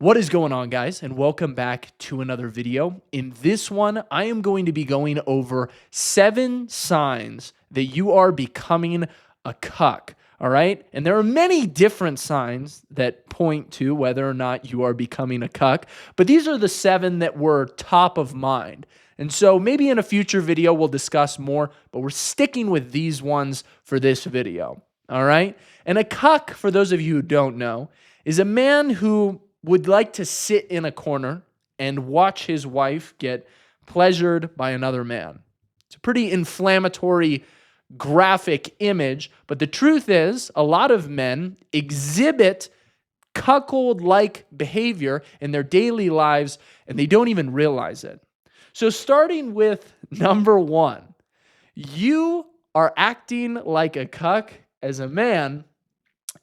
What is going on, guys? And welcome back to another video. In this one, I am going to be going over 7 signs that you are becoming a cuck. All right. And there are many different signs that point to whether or not you are becoming a cuck, but these are the 7 that were top of mind. And so maybe in a future video, we'll discuss more, but we're sticking with these ones for this video. All right. And a cuck, for those of you who don't know, is a man who would like to sit in a corner and watch his wife get pleasured by another man. It's a pretty inflammatory, graphic image, but the truth is, a lot of men exhibit cuckold-like behavior in their daily lives, and they don't even realize it. So starting with number 1, you are acting like a cuck as a man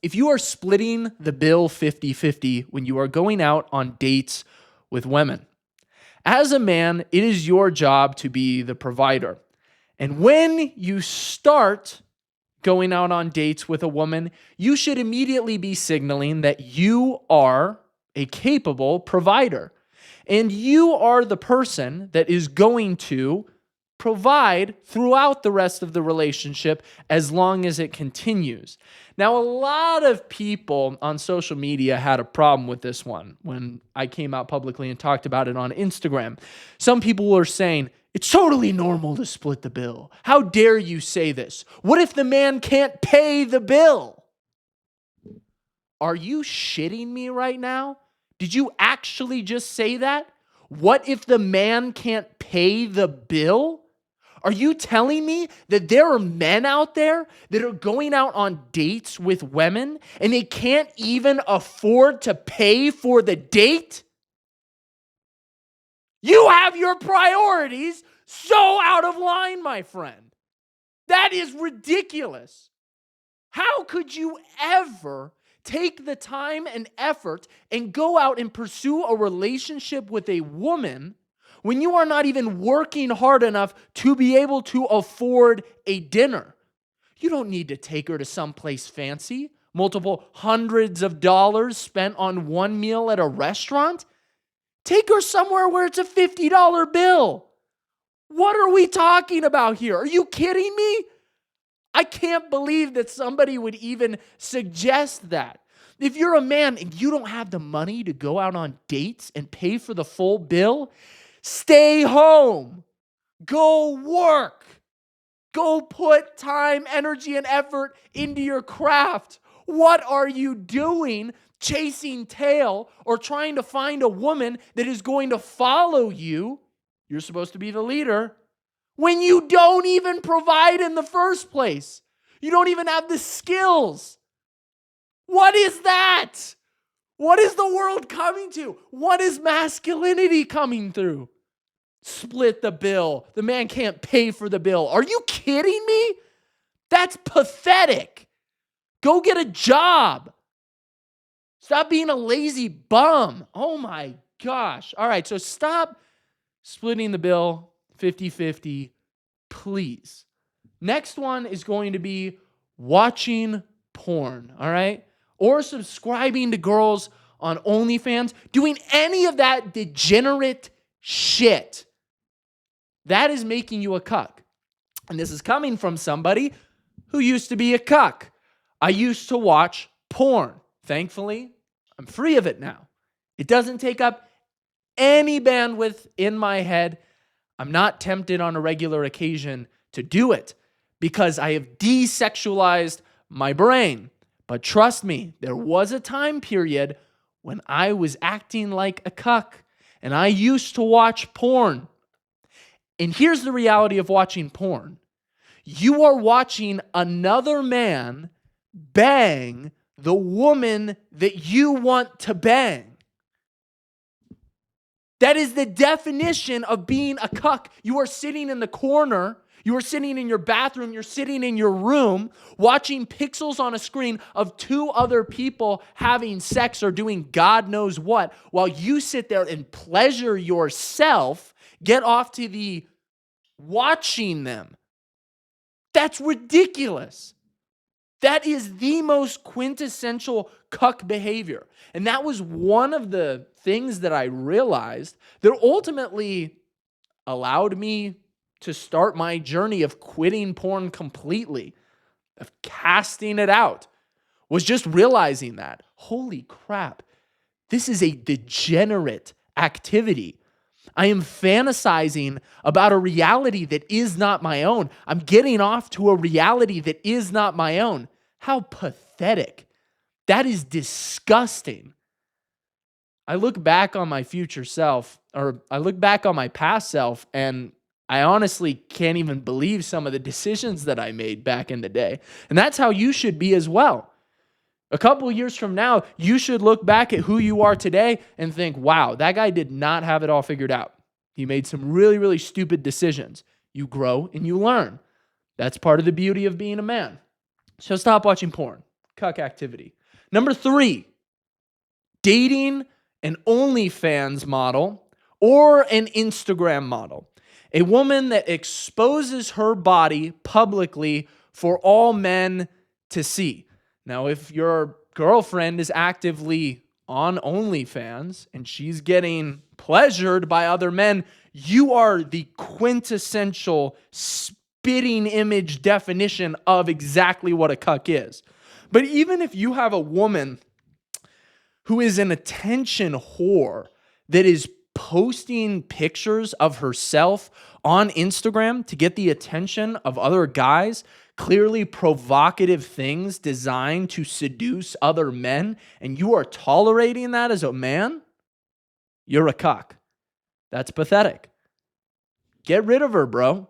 if you are splitting the bill 50-50 when you are going out on dates with women. As a man, it is your job to be the provider. And when you start going out on dates with a woman, you should immediately be signaling that you are a capable provider. And you are the person that is going to provide throughout the rest of the relationship as long as it continues. Now, a lot of people on social media had a problem with this one when I came out publicly and talked about it on Instagram. Some people were saying, it's totally normal to split the bill. How dare you say this? What if the man can't pay the bill? Are you shitting me right now? Did you actually just say that? What if the man can't pay the bill? Are you telling me that there are men out there that are going out on dates with women and they can't even afford to pay for the date? You have your priorities so out of line, my friend. That is ridiculous. How could you ever take the time and effort and go out and pursue a relationship with a woman when you are not even working hard enough to be able to afford a dinner? You don't need to take her to someplace fancy, multiple hundreds of dollars spent on one meal at a restaurant. Take her somewhere where it's a $50 bill. What are we talking about here? Are you kidding me? I can't believe that somebody would even suggest that. If you're a man and you don't have the money to go out on dates and pay for the full bill, stay home. Go work. Go put time, energy, and effort into your craft. What are you doing chasing tail or trying to find a woman that is going to follow you? You're supposed to be the leader when you don't even provide in the first place. You don't even have the skills. What is that? What is the world coming to? What is masculinity coming through? Split the bill. The man can't pay for the bill. Are you kidding me? That's pathetic. Go get a job. Stop being a lazy bum. Oh my gosh. All right, so stop splitting the bill 50-50, please. Next one is going to be watching porn, all right? Or subscribing to girls on OnlyFans, doing any of that degenerate shit. That is making you a cuck. And this is coming from somebody who used to be a cuck. I used to watch porn. Thankfully, I'm free of it now. It doesn't take up any bandwidth in my head. I'm not tempted on a regular occasion to do it because I have desexualized my brain. But trust me, there was a time period when I was acting like a cuck and I used to watch porn. And here's the reality of watching porn. You are watching another man bang the woman that you want to bang. That is the definition of being a cuck. You are sitting in the corner. You are sitting in your bathroom. You're sitting in your room watching pixels on a screen of 2 other people having sex or doing God knows what while you sit there and pleasure yourself. Get off to the watching them. That's ridiculous. That is the most quintessential cuck behavior. And that was one of the things that I realized that ultimately allowed me to start my journey of quitting porn completely, of casting it out, was just realizing that, holy crap, this is a degenerate activity. I am fantasizing about a reality that is not my own. I'm getting off to a reality that is not my own. How pathetic. That is disgusting. I look back on my future self, or I look back on my past self, and I honestly can't even believe some of the decisions that I made back in the day. And that's how you should be as well. A couple of years from now, you should look back at who you are today and think, wow, that guy did not have it all figured out. He made some really, really stupid decisions. You grow and you learn. That's part of the beauty of being a man. So stop watching porn. Cuck activity. Number 3, dating an OnlyFans model or an Instagram model. A woman that exposes her body publicly for all men to see. Now, if your girlfriend is actively on OnlyFans and she's getting pleasured by other men, you are the quintessential spitting image definition of exactly what a cuck is. But even if you have a woman who is an attention whore that is posting pictures of herself on Instagram to get the attention of other guys, clearly provocative things designed to seduce other men, and you are tolerating that as a man, you're a cuck. That's pathetic. Get rid of her, bro.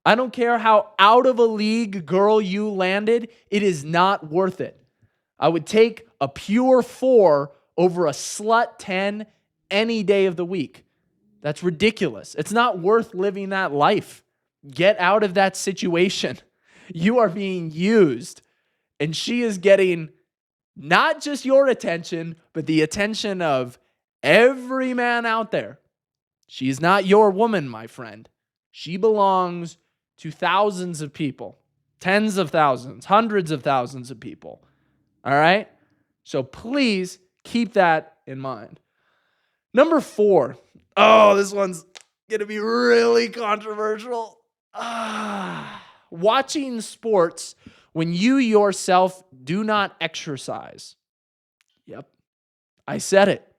I don't care how out of a league girl you landed, it is not worth it. I would take a pure 4 over a slut 10 any day of the week. That's ridiculous. It's not worth living that life. Get out of that situation. You are being used, and she is getting not just your attention, but the attention of every man out there. She's not your woman, my friend. She belongs to thousands of people, tens of thousands, hundreds of thousands of people. All right? So please keep that in mind. Number 4. Oh, this one's going to be really controversial. Watching sports when you yourself do not exercise. Yep, I said it.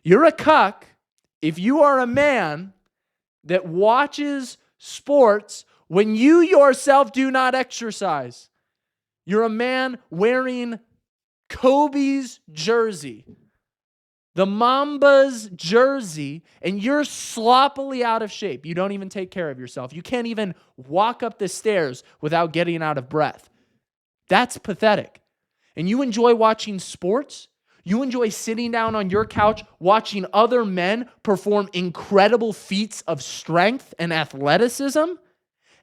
You're a cuck if you are a man that watches sports when you yourself do not exercise. You're a man wearing Kobe's jersey, the Mamba's jersey, and you're sloppily out of shape. You don't even take care of yourself. You can't even walk up the stairs without getting out of breath. That's pathetic. And you enjoy watching sports? You enjoy sitting down on your couch watching other men perform incredible feats of strength and athleticism?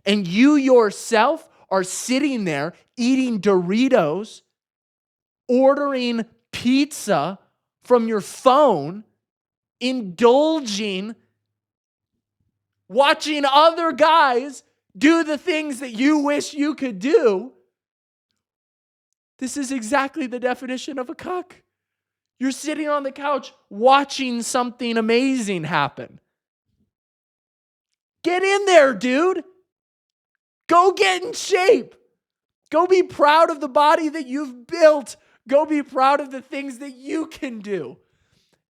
And you yourself are sitting there eating Doritos, ordering pizza from your phone, indulging, watching other guys do the things that you wish you could do. This is exactly the definition of a cuck. You're sitting on the couch watching something amazing happen. Get in there, dude. Go get in shape. Go be proud of the body that you've built. Go be proud of the things that you can do.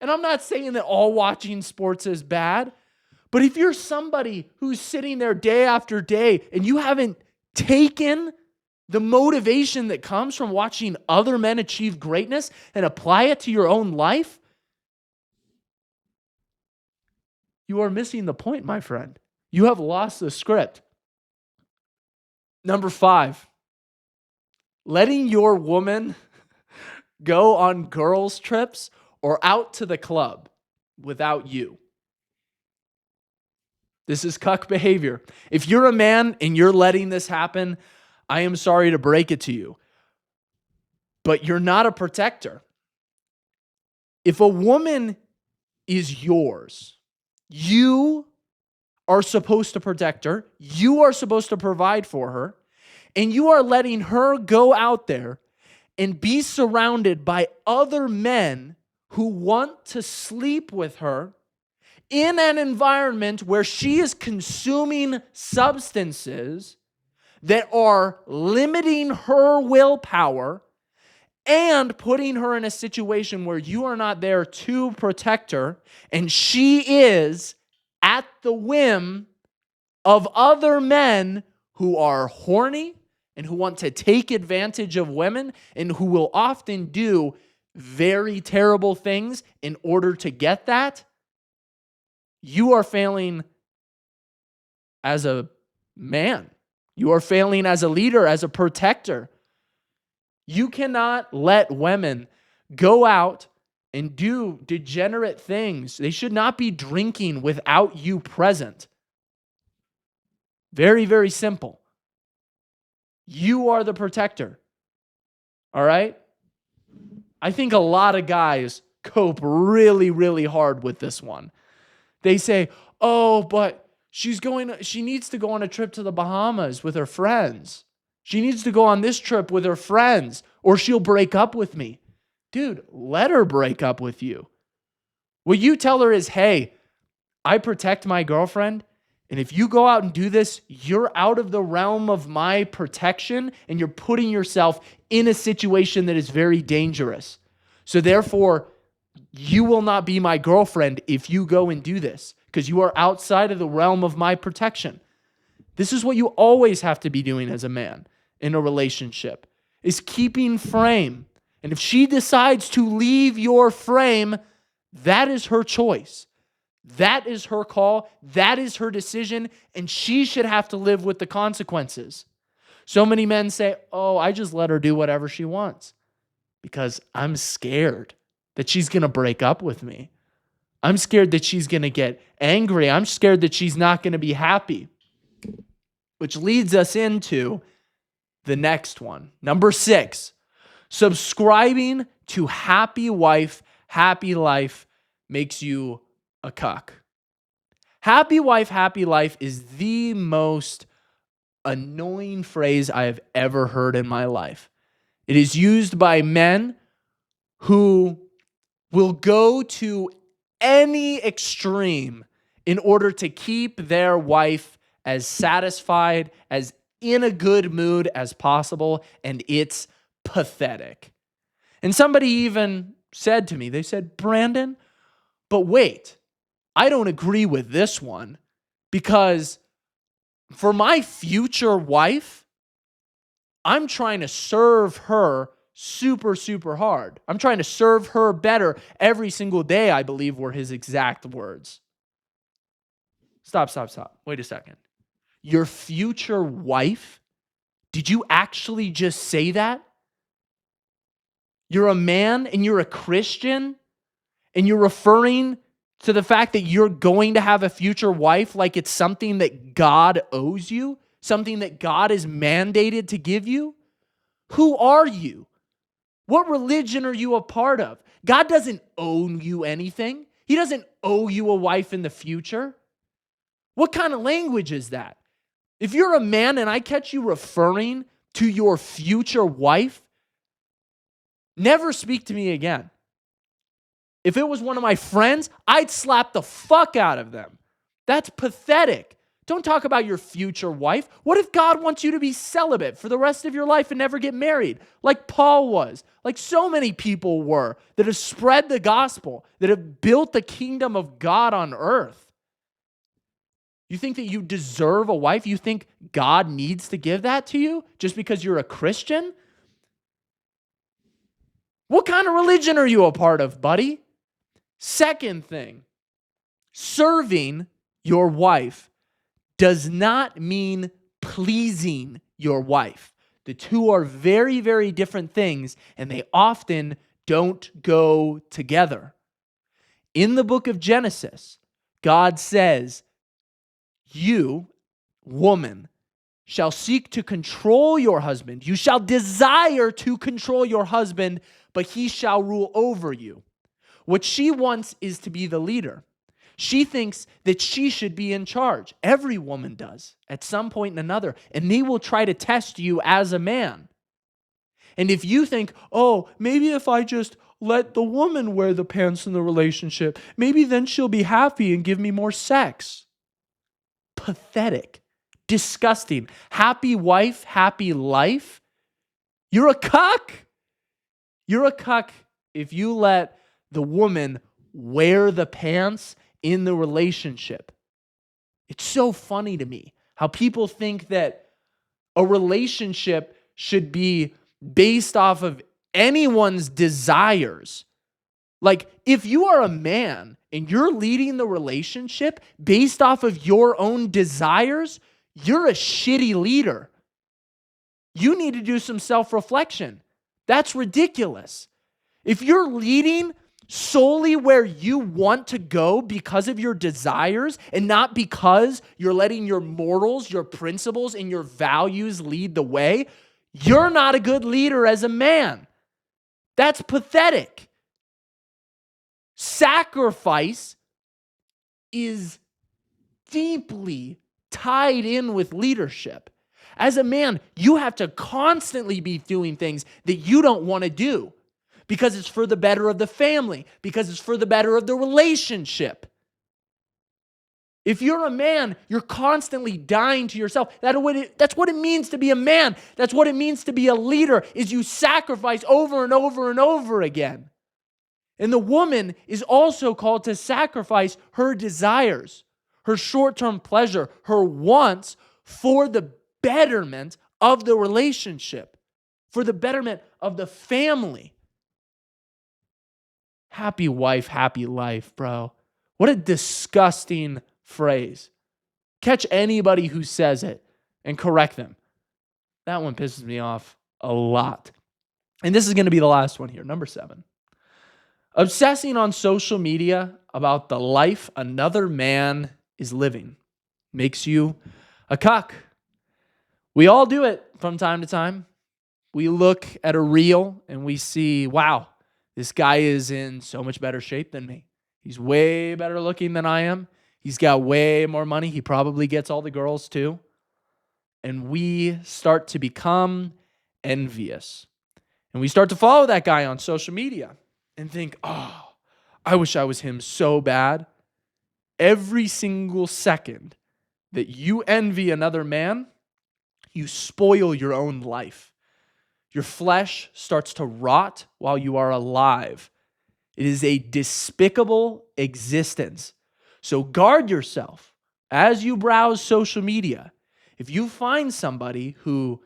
And I'm not saying that all watching sports is bad, but if you're somebody who's sitting there day after day and you haven't taken the motivation that comes from watching other men achieve greatness and apply it to your own life, you are missing the point, my friend. You have lost the script. Number 5, letting your woman go on girls' trips or out to the club without you. This is cuck behavior. If you're a man and you're letting this happen, I am sorry to break it to you, but you're not a protector. If a woman is yours, you are supposed to protect her. You are supposed to provide for her. and you are letting her go out there and be surrounded by other men who want to sleep with her in an environment where she is consuming substances that are limiting her willpower and putting her in a situation where you are not there to protect her, and she is at the whim of other men who are horny and who want to take advantage of women and who will often do very terrible things in order to get that, you are failing as a man. You are failing as a leader, as a protector. You cannot let women go out and do degenerate things. They should not be drinking without you present. Very, very simple. You are the protector. All right? I think a lot of guys cope really, really hard with this one. They say, oh, but she needs to go on a trip to the Bahamas with her friends. She needs to go on this trip with her friends, or she'll break up with me. Dude, let her break up with you. What you tell her is, hey, I protect my girlfriend, and if you go out and do this, you're out of the realm of my protection, and you're putting yourself in a situation that is very dangerous. So therefore, you will not be my girlfriend if you go and do this, because you are outside of the realm of my protection. This is what you always have to be doing as a man in a relationship, is keeping frame. And if she decides to leave your frame, that is her choice. That is her call. That is her decision. And she should have to live with the consequences. So many men say, oh, I just let her do whatever she wants because I'm scared that she's going to break up with me. I'm scared that she's going to get angry. I'm scared that she's not going to be happy. Which leads us into the next one. Number 6, subscribing to Happy Wife, Happy Life makes you a cuck. Happy Wife, Happy Life is the most annoying phrase I have ever heard in my life. It is used by men who will go to any extreme in order to keep their wife as satisfied, as in a good mood as possible, and it's pathetic. And somebody even said to me, they said, Brandon, but wait, I don't agree with this one because for my future wife, I'm trying to serve her super, super hard. I'm trying to serve her better every single day, I believe were his exact words. Stop. Wait a second. Your future wife? Did you actually just say that? You're a man and you're a Christian and you're referring to the fact that you're going to have a future wife like it's something that God owes you, something that God is mandated to give you? Who are you? What religion are you a part of? God doesn't owe you anything. He doesn't owe you a wife in the future. What kind of language is that? If you're a man and I catch you referring to your future wife, never speak to me again. If it was one of my friends, I'd slap the fuck out of them. That's pathetic. Don't talk about your future wife. What if God wants you to be celibate for the rest of your life and never get married, like Paul was, like so many people were, that have spread the gospel, that have built the kingdom of God on earth? You think that you deserve a wife? You think God needs to give that to you just because you're a Christian? What kind of religion are you a part of, buddy? Second thing, serving your wife does not mean pleasing your wife. The two are very, very different things, and they often don't go together. In the book of Genesis, God says, you, woman, shall seek to control your husband. You shall desire to control your husband, but he shall rule over you. What she wants is to be the leader. She thinks that she should be in charge. Every woman does at some point and another. And they will try to test you as a man. And if you think, oh, maybe if I just let the woman wear the pants in the relationship, maybe then she'll be happy and give me more sex. Pathetic. Disgusting. Happy wife, happy life. You're a cuck. You're a cuck if you let the woman wear the pants in the relationship. It's so funny to me how people think that a relationship should be based off of anyone's desires. Like, if you are a man and you're leading the relationship based off of your own desires, you're a shitty leader. You need to do some self-reflection. That's ridiculous. If you're leading solely where you want to go because of your desires and not because you're letting your morals, your principles, and your values lead the way, you're not a good leader as a man. That's pathetic. Sacrifice is deeply tied in with leadership. As a man, you have to constantly be doing things that you don't want to do because it's for the better of the family, because it's for the better of the relationship. If you're a man, you're constantly dying to yourself. That's what it means to be a man. That's what it means to be a leader, is you sacrifice over and over and over again. And the woman is also called to sacrifice her desires, her short-term pleasure, her wants for the betterment of the relationship, for the betterment of the family. Happy wife, happy life, bro. What a disgusting phrase. Catch anybody who says it and correct them. That one pisses me off a lot. And this is going to be the last one here, number 7. Obsessing on social media about the life another man is living makes you a cuck. We all do it from time to time. We look at a reel and we see, wow, this guy is in so much better shape than me. He's way better looking than I am. He's got way more money. He probably gets all the girls too. And we start to become envious. And we start to follow that guy on social media and think, oh, I wish I was him so bad. Every single second that you envy another man, you spoil your own life. Your flesh starts to rot while you are alive. It is a despicable existence. So guard yourself as you browse social media. If you find somebody who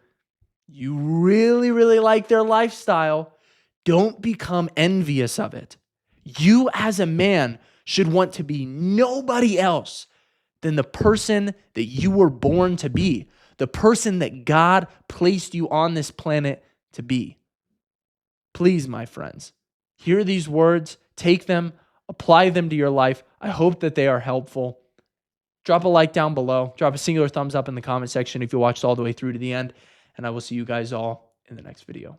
you really, really like their lifestyle, don't become envious of it. You as a man should want to be nobody else than the person that you were born to be, the person that God placed you on this planet to be. Please, my friends, hear these words, take them, apply them to your life. I hope that they are helpful. Drop a like down below. Drop a singular thumbs up in the comment section if you watched all the way through to the end. And I will see you guys all in the next video.